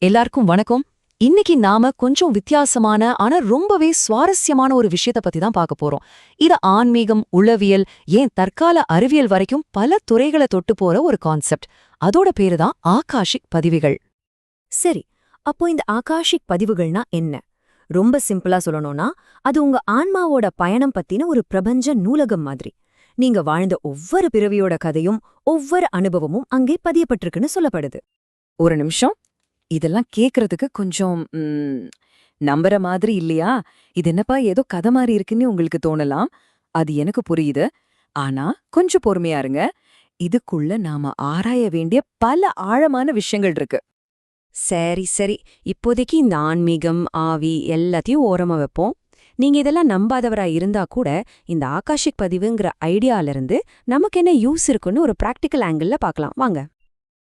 எல்லாருக்கும் வணக்கம். இன்னைக்கு நாம கொஞ்சம் வித்தியாசமான ஆனா ரொம்பவே சுவாரஸ்யமான ஒரு விஷயத்த பத்தி தான் பார்க்க போறோம். இது ஆன்மீகம், உளவியல், ஏன் தற்கால அறிவியல் வரைக்கும் பல துறைகளை தொட்டு போற ஒரு கான்செப்ட். அதோட பேரு தான் ஆகாஷிக் பதிவுகள். சரி, அப்போ இந்த ஆகாஷிக் பதிவுகள்னா என்ன? ரொம்ப சிம்பிளா சொல்லணும்னா, அது உங்க ஆன்மாவோட பயணம் பத்தின ஒரு பிரபஞ்ச நூலகம் மாதிரி. நீங்க வாழ்ந்த ஒவ்வொரு பிறவியோட கதையும் ஒவ்வொரு அனுபவமும் அங்கே பதியப்பட்டிருக்குன்னு சொல்லப்படுது. ஒரு நிமிஷம். இதெல்லாம் கேக்குறதுக்கு கொஞ்சம் நம்புற மாதிரி இல்லையா? இது என்னப்பா ஏதோ கதை மாதிரி இருக்குன்னு உங்களுக்கு தோணலாம். அது எனக்கு புரியுது. ஆனா கொஞ்சம் பொறுமையா இருங்க. இதுக்குள்ள நாம ஆராய வேண்டிய பல ஆழமான விஷயங்கள் இருக்கு. சரி, இப்போதைக்கு இந்த ஆன்மீகம், ஆவி எல்லாத்தையும் ஓரமா வைப்போம். நீங்க இதெல்லாம் நம்பாதவரா இருந்தா கூட இந்த ஆகாஷிக் பதிவுங்கிற ஐடியால இருந்து நமக்கு என்ன யூஸ் இருக்குன்னு ஒரு பிராக்டிக்கல் ஆங்கிள் பார்க்கலாம் வாங்க.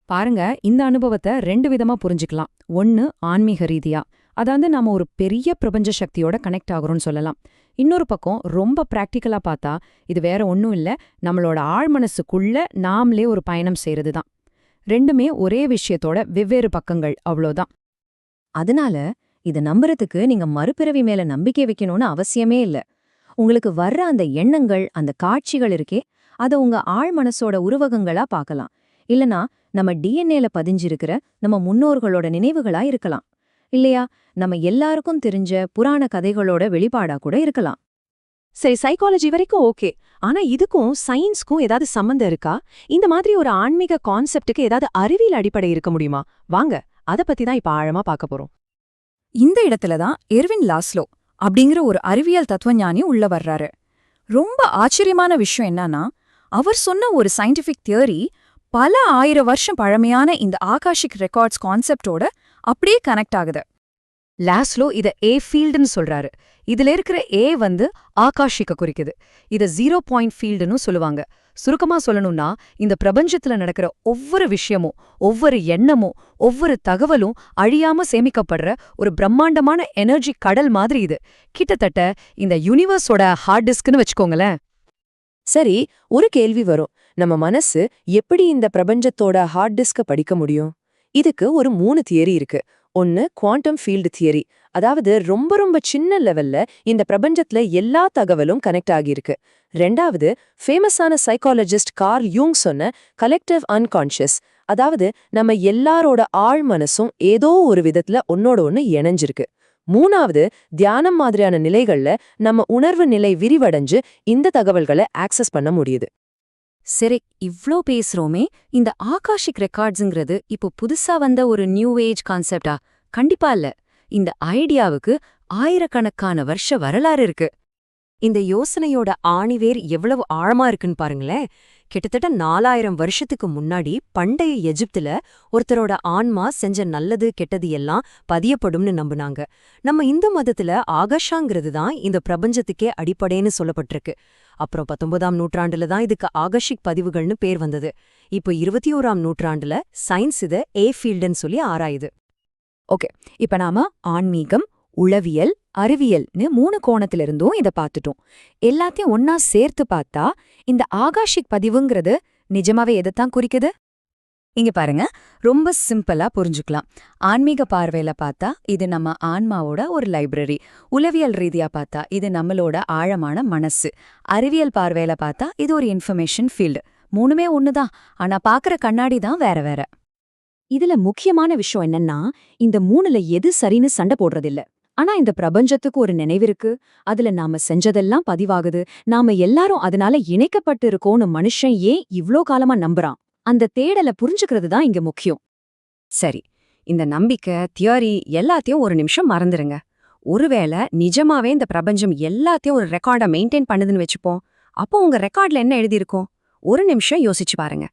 பாருங்க, இந்த அனுபவத்தை 2 விதமா புரிஞ்சுக்கலாம். ஒன்னு ஆன்மீக ரீதியா, அதாவது நாம ஒரு பெரிய பிரபஞ்ச சக்தியோட கனெக்ட் ஆகுறோம்னு சொல்லலாம். இன்னொரு பக்கம் ரொம்ப பிராக்டிக்கலா பார்த்தா இது வேற ஒன்னும் இல்ல, நம்மளோட ஆழ்மனசுக்குள்ள நாமளே ஒரு பயணம் செய்யறது தான். ரெண்டுமே ஒரே விஷயத்தோட வெவ்வேறு பக்கங்கள், அவ்வளோதான். அதனால இத நம்புறதுக்கு நீங்க மறுபிறவி மேல நம்பிக்கை வைக்கணும்னு அவசியமே இல்ல. உங்களுக்கு வர்ற அந்த எண்ணங்கள், அந்த காட்சிகள் இருக்கே, அத உங்க ஆழ்மனசோட உருவகங்களா பார்க்கலாம். இல்லனா நம்ம டிஎன்ஏல பதிஞ்சிருக்கிற நம்ம முன்னோர்களோட நினைவுகளா இருக்கலாம். இல்லையா நம்ம எல்லாருக்கும் தெரிஞ்ச புராண கதைகளோட வெளிப்பாடா கூட இருக்கலாம். சரி, சைக்காலஜி வரைக்கும் ஓகே. ஆனா இதுக்கும் சயின்ஸ்க்கும் ஏதாவது சம்பந்தம் இருக்கா? இந்த மாதிரி ஒரு ஆன்மீக கான்செப்டுக்கு ஏதாவது அறிவியல் அடிப்படை இருக்க முடியுமா? வாங்க, அத பத்தி தான் இப்ப ஆழமா பார்க்க போறோம். இந்த இடத்துல தான் எர்வின் லாஸ்லோ அப்படிங்கிற ஒரு அறிவியல் தத்துவஞானி உள்ள வர்றாரு. ரொம்ப ஆச்சரியமான விஷயம் என்னன்னா, அவர் சொன்ன ஒரு சயின்டிஃபிக் தியரி பல 1000 வருஷம் பழமையான இந்த ஆகாஷிக் ரெக்கார்ட்ஸ் கான்செப்டோட அப்படியே கனெக்ட் ஆகுது. லாஸ்லோ இத ஏ ஃபீல்டுன்னு சொல்றாரு. இதுல இருக்கிற ஏ ஆகாஷிக்க குறிக்குது. இத 0 பாயிண்ட் ஃபீல்டுன்னு சொல்லுவாங்க. சுருக்கமா சொல்லணும்னா, இந்த பிரபஞ்சத்துல நடக்கிற ஒவ்வொரு விஷயமும், ஒவ்வொரு எண்ணமும், ஒவ்வொரு தகவலும் அழியாம சேமிக்கப்படுற ஒரு பிரம்மாண்டமான எனர்ஜி கடல் மாதிரி இது. கிட்டத்தட்ட இந்த யூனிவர்ஸோட ஹார்ட் டிஸ்க்னு வச்சுக்கோங்களேன். சரி, ஒரு கேள்வி வரும். நம்ம மனசு எப்படி இந்த பிரபஞ்சத்தோட ஹார்ட் டிஸ்க படிக்க முடியும்? இதுக்கு ஒரு 3 தியரி இருக்கு. ஒன்னு குவாண்டம் ஃபீல்டு தியரி, அதாவது ரொம்ப ரொம்ப சின்ன லெவல்ல இந்த பிரபஞ்சத்துல எல்லா தகவலும் கனெக்ட் ஆகியிருக்கு. ரெண்டாவது, ஃபேமஸான சைக்காலஜிஸ்ட் கார்ல் யூங் சொன்ன கலெக்டிவ் அன்கான்ஷியஸ், அதாவது நம்ம எல்லாரோட ஆழ் மனசும் ஏதோ ஒரு விதத்துல ஒன்னோட ஒன்னு இணைஞ்சிருக்கு. மூணாவது, தியானம் மாதிரியான நிலைகள்ல நம்ம உணர்வு நிலை விரிவடைஞ்சு இந்த தகவல்களை ஆக்சஸ் பண்ண முடியுது. சரி, இவ்ளோ பேசுறோமே, இந்த ஆகாஷிக் ரெக்கார்ட்ஸ்ங்கிறது இப்போ புதுசா வந்த ஒரு நியூ ஏஜ் கான்செப்டா? கண்டிப்பா இல்ல. இந்த ஐடியாவுக்கு ஆயிரக்கணக்கான வருஷ வரலாறு இருக்கு. இந்த யோசனையோட ஆணிவேர் எவ்வளவு ஆழமா இருக்குன்னு பாருங்களேன். கிட்டத்தட்ட 4000 வருஷத்துக்கு முன்னாடி பண்டைய எஜிப்துல ஒருத்தரோட ஆன்மா செஞ்ச நல்லது கெட்டது எல்லாம் பதியப்படும்னு நம்புனாங்க. நம்ம இந்து மதத்துல ஆகாஷாங்கிறது தான் இந்த பிரபஞ்சத்துக்கே அடிப்படைன்னு சொல்லப்பட்டிருக்கு. அப்புறம் 19ஆம் நூற்றாண்டுல தான் இதுக்கு ஆகாஷிக் பதிவுகள்னு பேர் வந்தது. இப்போ 21ஆம் நூற்றாண்டுல சயின்ஸ் இத ஏ ஃபீல்டுன்னு சொல்லி ஆராயுது. ஓகே, இப்ப நாம ஆன்மீகம், உளவியல், அறிவியல்னு 3 கோணத்திலிருந்தும் இத பார்த்துட்டோம். எல்லாத்தையும் ஒன்னா சேர்த்து பார்த்தா இந்த ஆகாஷிக் பதிவுங்கிறது நிஜமாவே எதைத்தான் குறிக்குது? இங்க பாருங்க, ரொம்ப சிம்பிளா புரிஞ்சுக்கலாம். ஆன்மீக பார்வையில பார்த்தா இது நம்ம ஆன்மாவோட ஒரு லைப்ரரி. உளவியல் ரீதியா பார்த்தா இது நம்மளோட ஆழமான மனசு. அறிவியல் பார்வையில பார்த்தா இது ஒரு இன்ஃபர்மேஷன் ஃபீல்டு. மூணுமே ஒண்ணுதான், ஆனா பாக்குற கண்ணாடி தான் வேற வேற. இதுல முக்கியமான விஷயம் என்னன்னா, இந்த 3ல எது சரின்னு சண்டை போடுறதில்ல. ஆனா இந்த பிரபஞ்சத்துக்கு ஒரு நினைவிருக்கு, அதுல நாம செஞ்சதெல்லாம் பதிவாகுது, நாம எல்லாரும் அதனால இணைக்கப்பட்டு இருக்கோம்னு மனுஷன் ஏன் இவ்ளோ காலமா நம்புறான்? அந்த தேடலை புரிஞ்சுக்கிறது தான் இங்க முக்கியம். சரி, இந்த நம்பிக்கை, தியரி எல்லாத்தையும் ஒரு நிமிஷம் மறந்துருங்க. ஒருவேளை நிஜமாவே இந்த பிரபஞ்சம் எல்லாத்தையும் ஒரு ரெக்கார்டா மெயின்டைன் பண்ணுதுன்னு வச்சுப்போம். அப்போ உங்க ரெக்கார்ட்ல என்ன எழுதியிருக்கும்? ஒரு நிமிஷம் யோசிச்சு பாருங்க.